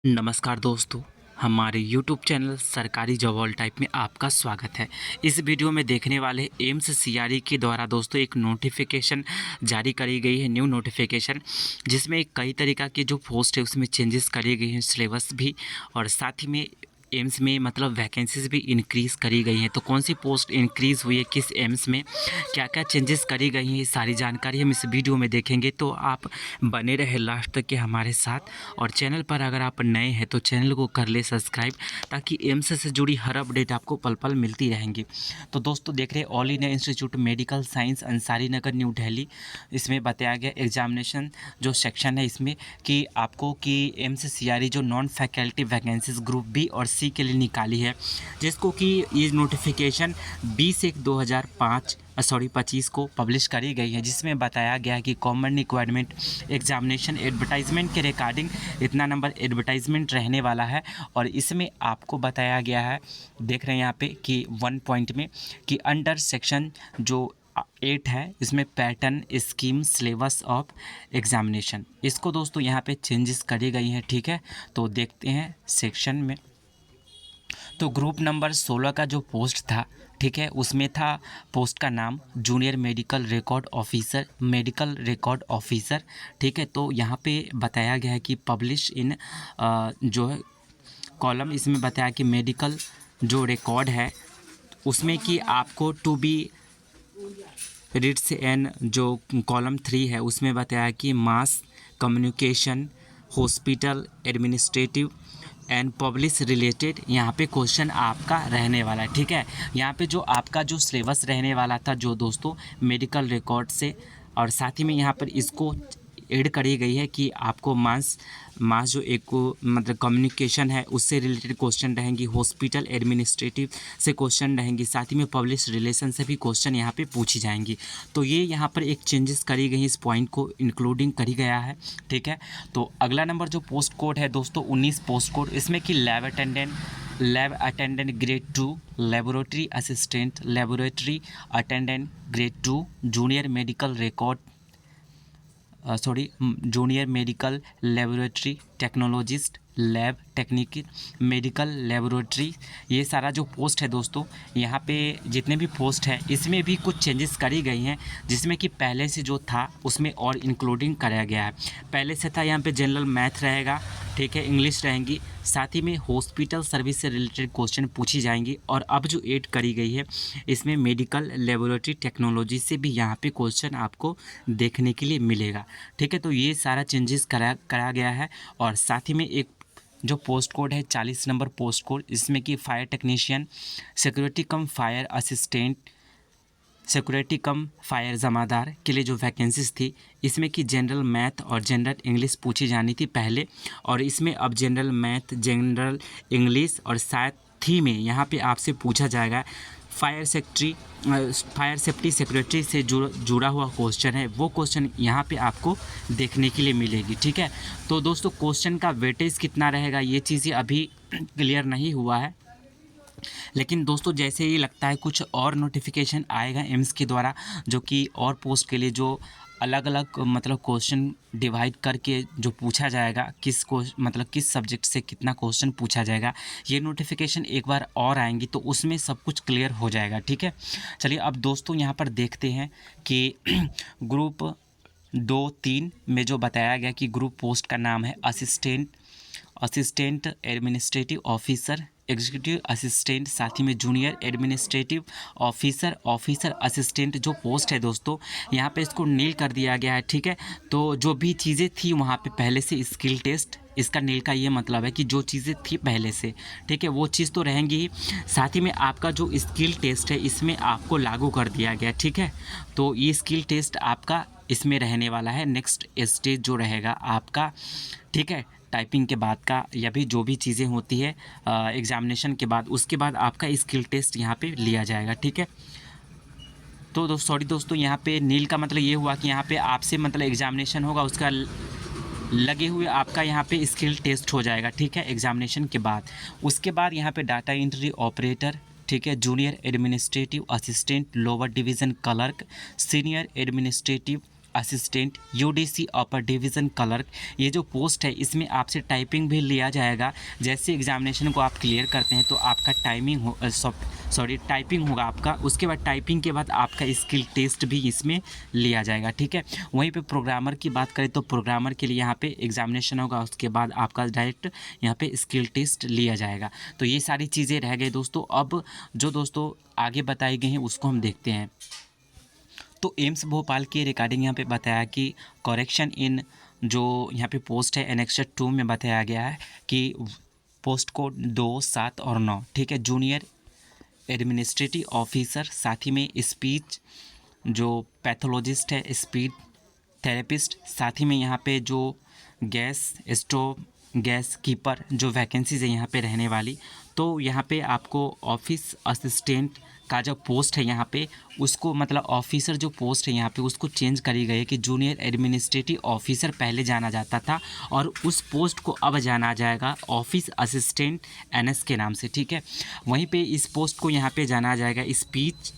नमस्कार दोस्तों, हमारे YouTube चैनल सरकारी जॉब ऑल टाइप में आपका स्वागत है। इस वीडियो में देखने वाले एम्स सीआरई के द्वारा दोस्तों एक नोटिफिकेशन जारी करी गई है, न्यू नोटिफिकेशन, जिसमें कई तरीक़ा की जो पोस्ट है उसमें चेंजेस करी गई हैं, सिलेबस भी, और साथ ही में एम्स में मतलब वैकेंसीज़ भी इंक्रीज़ करी गई हैं। तो कौन सी पोस्ट इंक्रीज़ हुई है, किस एम्स में क्या क्या चेंजेस करी गई हैं, ये सारी जानकारी हम इस वीडियो में देखेंगे। तो आप बने रहे लास्ट तक के हमारे साथ, और चैनल पर अगर आप नए हैं तो चैनल को कर ले सब्सक्राइब, ताकि एम्स से जुड़ी हर अपडेट आपको पल पल मिलती रहेंगी। तो दोस्तों देख रहे all India institute medical science Ansari Nagar new Delhi, इसमें बताया गया एग्जामिनेशन जो सेक्शन है इसमें कि आपको कि एम्स सीआरई जो non faculty vacancies group B और सी के लिए निकाली है, जिसको कि ये नोटिफिकेशन 20/1/2025 को पब्लिश करी गई है, जिसमें बताया गया है कि कॉमन रिक्वायरमेंट एग्जामिनेशन एडवर्टाइजमेंट के रिगार्डिंग इतना नंबर एडवर्टाइजमेंट रहने वाला है। और इसमें आपको बताया गया है, देख रहे हैं यहाँ पे कि 1 पॉइंट में कि अंडर सेक्शन जो 8 है इसमें pattern scheme syllabus of examination, इसको दोस्तों यहाँ पे चेंजेस करी गई हैं। ठीक है, तो देखते हैं सेक्शन में। तो ग्रुप नंबर 16 का जो पोस्ट था, ठीक है, उसमें था पोस्ट का नाम junior medical record officer, medical record officer. ठीक है, तो यहाँ पे बताया गया है कि पब्लिश इन जो है कॉलम, इसमें बताया कि मेडिकल जो रिकॉर्ड है उसमें कि आपको टू बी रीड्स एन जो कॉलम 3 है उसमें बताया कि mass communication hospital administrative and publish related यहाँ पे क्वेश्चन आपका रहने वाला है। ठीक है, यहाँ पे जो आपका जो सिलेबस रहने वाला था जो दोस्तों मेडिकल रिकॉर्ड से, और साथ ही में यहाँ पर इसको ऐड करी गई है कि आपको मास जो एक को मतलब कम्युनिकेशन है उससे रिलेटेड क्वेश्चन रहेंगी, हॉस्पिटल एडमिनिस्ट्रेटिव से क्वेश्चन रहेंगी, साथ ही में पब्लिश रिलेशन से भी क्वेश्चन यहाँ पे पूछी जाएंगी। तो ये यहाँ पर एक चेंजेस करी गई, इस पॉइंट को इंक्लूडिंग करी गया है। ठीक है, तो अगला नंबर जो पोस्ट कोड है दोस्तों 19 पोस्ट कोड, इसमें कि lab attendant grade 2, laboratory assistant laboratory attendant grade 2, junior medical laboratory technologist, lab technique medical laboratory, ये सारा जो पोस्ट है दोस्तों, यहाँ पे जितने भी पोस्ट है इसमें भी कुछ चेंजेस करी गई हैं, जिसमें कि पहले से जो था उसमें और इंक्लूडिंग कराया गया है। पहले से था यहाँ पे जनरल मैथ रहेगा, ठीक है, इंग्लिश रहेंगी, साथ ही में हॉस्पिटल सर्विस से रिलेटेड क्वेश्चन पूछी जाएंगी। और अब जो ऐड करी गई है इसमें मेडिकल लेबोरेटरी टेक्नोलॉजी से भी यहाँ पे क्वेश्चन आपको देखने के लिए मिलेगा। ठीक है, तो ये सारा चेंजेस करा गया है। और साथ ही में एक जो पोस्ट कोड है 40 नंबर पोस्ट कोड, इसमें कि फायर टेक्नीशियन, सिक्योरिटी कम फायर असिस्टेंट, सिक्योरिटी कम फायर जमादार के लिए जो वैकेंसीज थी, इसमें कि जनरल मैथ और जनरल इंग्लिश पूछी जानी थी पहले, और इसमें अब जनरल मैथ जनरल इंग्लिश और साथ ही में यहाँ पे आपसे पूछा जाएगा फायर सेफ्टी सेक्रेटरी से जुड़ा हुआ क्वेश्चन है, वो क्वेश्चन यहाँ पे आपको देखने के लिए मिलेगी। ठीक है, तो दोस्तों क्वेश्चन का वेटेज कितना रहेगा ये चीज़ें अभी क्लियर नहीं हुआ है, लेकिन दोस्तों जैसे ही लगता है कुछ और नोटिफिकेशन आएगा एम्स के द्वारा, जो कि और पोस्ट के लिए जो अलग अलग मतलब क्वेश्चन डिवाइड करके जो पूछा जाएगा, किस सब्जेक्ट से कितना क्वेश्चन पूछा जाएगा, ये नोटिफिकेशन एक बार और आएंगी तो उसमें सब कुछ क्लियर हो जाएगा। ठीक है, चलिए अब दोस्तों यहाँ पर देखते हैं कि ग्रुप 2-3 में जो बताया गया कि ग्रुप पोस्ट का नाम है assistant administrative officer, executive assistant, साथ ही में जूनियर एडमिनिस्ट्रेटिव ऑफिसर असिस्टेंट जो पोस्ट है दोस्तों, यहाँ पे इसको नील कर दिया गया है। ठीक है, तो जो भी चीज़ें थी वहाँ पे पहले से स्किल टेस्ट, इसका नील का ये मतलब है कि जो चीज़ें थी पहले से, ठीक है, वो चीज़ तो रहेंगी ही, साथ ही में आपका जो स्किल टेस्ट है इसमें आपको लागू कर दिया गया। ठीक है, तो ये स्किल टेस्ट आपका इसमें रहने वाला है, नेक्स्ट स्टेज जो रहेगा आपका, ठीक है, टाइपिंग के बाद का या भी जो भी चीज़ें होती है एग्ज़ामिनेशन के बाद, उसके बाद आपका स्किल टेस्ट यहाँ पे लिया जाएगा। ठीक है, तो दोस्तों यहाँ पे नील का मतलब ये हुआ कि यहाँ पे आपसे मतलब एग्ज़ामिनेशन होगा, उसका लगे हुए आपका यहाँ पे स्किल टेस्ट हो जाएगा। ठीक है, एग्ज़ामिनेशन के बाद उसके बाद यहाँ पे डाटा एंट्री ऑपरेटर, ठीक है, junior administrative assistant, lower division clerk, senior administrative assistant, UDC अपर डिवीज़न क्लर्क, ये जो पोस्ट है इसमें आपसे टाइपिंग भी लिया जाएगा। जैसे एग्जामिनेशन को आप क्लियर करते हैं तो आपका टाइपिंग होगा आपका, उसके बाद टाइपिंग के बाद आपका स्किल टेस्ट भी इसमें लिया जाएगा, ठीक है। वहीं पे प्रोग्रामर की बात करें तो प्रोग्रामर के लिए यहाँ पे एग्जामिनेशन होगा, उसके बाद आपका डायरेक्ट यहाँ पे स्किल टेस्ट लिया जाएगा। तो ये सारी चीज़ें रह गई दोस्तों। अब जो दोस्तों आगे बताई गई हैं उसको हम देखते हैं। तो एम्स भोपाल के रिगार्डिंग यहाँ पे बताया कि करेक्शन इन जो यहाँ पे पोस्ट है एनेक्सर 2 में बताया गया है कि पोस्ट कोड 2, 7 और 9, ठीक है। जूनियर एडमिनिस्ट्रेटिव ऑफिसर, साथ ही में स्पीच जो पैथोलॉजिस्ट है, स्पीच थेरेपिस्ट, साथ ही में यहाँ पे जो गैस कीपर जो वैकेंसीज है यहाँ पे रहने वाली। तो यहाँ पे आपको ऑफिस असिस्टेंट का जो पोस्ट है यहाँ पे उसको मतलब ऑफिसर जो पोस्ट है यहाँ पे उसको चेंज करी गई है कि जूनियर एडमिनिस्ट्रेटिव ऑफिसर पहले जाना जाता था और उस पोस्ट को अब जाना जाएगा ऑफिस असिस्टेंट एनएस के नाम से, ठीक है। वहीं पे इस पोस्ट को यहाँ पे जाना जाएगा स्पीच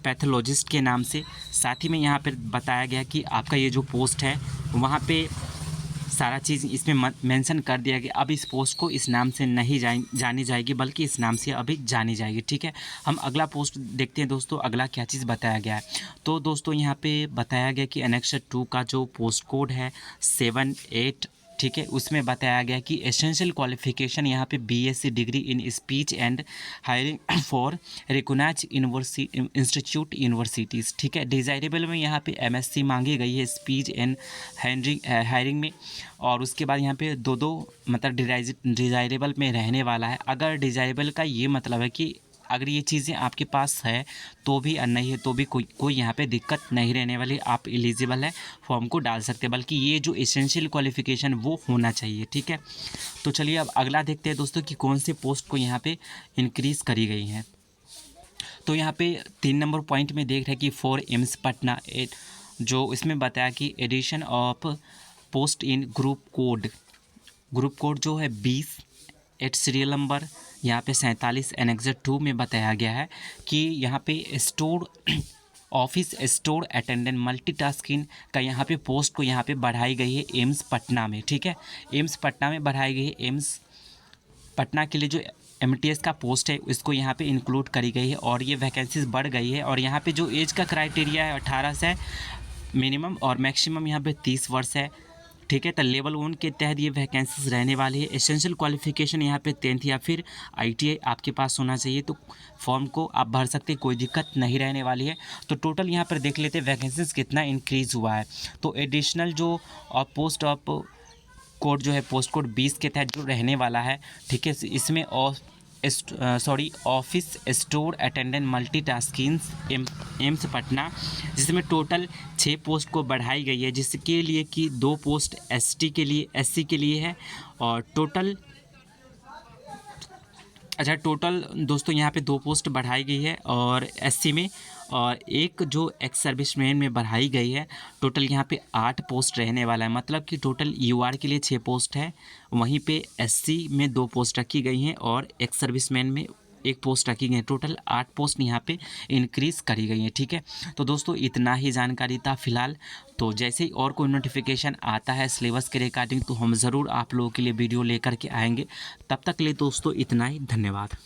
पैथोलॉजिस्ट के नाम से। साथ ही में यहाँ पर बताया गया कि आपका ये जो पोस्ट है वहाँ पे सारा चीज़ इसमें मेंशन कर दिया गया। अब इस पोस्ट को इस नाम से नहीं जानी जाएगी बल्कि इस नाम से अभी जानी जाएगी, ठीक है। हम अगला पोस्ट देखते हैं दोस्तों, अगला क्या चीज़ बताया गया है। तो दोस्तों यहाँ पे बताया गया कि एनेक्सर 2 का जो पोस्ट कोड है 7-8, ठीक है, उसमें बताया गया कि एसेंशियल क्वालिफिकेशन यहाँ पे BSc degree in speech and hearing for recognised institute universities, ठीक है। डिज़ायरेबल में यहाँ पे एमएससी मांगी गई है स्पीच एंड हायरिंग में, और उसके बाद यहाँ पे दो मतलब डिज़ायरेबल में रहने वाला है। अगर डिज़ायरेबल का ये मतलब है कि अगर ये चीज़ें आपके पास है तो भी और नहीं है तो भी कोई यहाँ पे दिक्कत नहीं रहने वाली, आप एलिजिबल है, फॉर्म को डाल सकते हैं। बल्कि ये जो एसेंशियल क्वालिफिकेशन वो होना चाहिए, ठीक है। तो चलिए अब अगला देखते हैं दोस्तों कि कौन से पोस्ट को यहाँ पे इंक्रीज़ करी गई हैं। तो यहाँ पे 3 नंबर पॉइंट में देख रहे हैं कि फॉर एम्स पटना जो इसमें बताया कि addition of post in group code जो है 20 सीरियल नंबर यहाँ पे 47 एनेक्सर 2 में बताया गया है कि यहाँ पे ऑफिस स्टोर अटेंडेंट मल्टीटास्किंग का यहाँ पे पोस्ट को यहाँ पे बढ़ाई गई है एम्स पटना में, ठीक है। एम्स पटना में बढ़ाई गई है। एम्स पटना के लिए जो एमटीएस का पोस्ट है इसको यहाँ पे इंक्लूड करी गई है और ये वैकेंसीज बढ़ गई है। और यहाँ पे जो एज का क्राइटेरिया है 18 से मिनिमम और मैक्सिमम यहाँ पे 30 वर्ष है, ठीक है। तो लेवल 1 के तहत ये वैकेंसीज रहने वाली है। एसेंशियल क्वालिफिकेशन यहाँ पे 10th या फिर आईटीआई आपके पास होना चाहिए, तो फॉर्म को आप भर सकते, कोई दिक्कत नहीं रहने वाली है। तो टोटल यहाँ पर देख लेते हैं वैकेंसीज कितना इंक्रीज़ हुआ है। तो एडिशनल जो पोस्ट ऑफ कोड जो है पोस्ट कोड 20 के तहत जो रहने वाला है, ठीक है, इसमें office store attendant multitasking AIIMS Patna, जिसमें टोटल 6 पोस्ट को बढ़ाई गई है, जिसके लिए कि 2 पोस्ट एससी के लिए है और टोटल दोस्तों यहाँ पे 2 पोस्ट बढ़ाई गई है और एससी में, और एक जो एक्स सर्विसमैन में बढ़ाई गई है। टोटल यहाँ पे 8 पोस्ट रहने वाला है, मतलब कि टोटल यूआर के लिए 6 पोस्ट है, वहीं पे एससी में 2 पोस्ट रखी गई हैं और एक्स सर्विसमैन में 1 पोस्ट रखी गई है। टोटल 8 पोस्ट यहाँ पे इंक्रीज़ करी गई हैं, ठीक है। तो दोस्तों इतना ही जानकारी था फ़िलहाल। तो जैसे ही और कोई नोटिफिकेशन आता है सिलेबस के रिगार्डिंग तो हम ज़रूर आप लोगों के लिए वीडियो लेकर के आएंगे। तब तक के लिए दोस्तों इतना ही, धन्यवाद।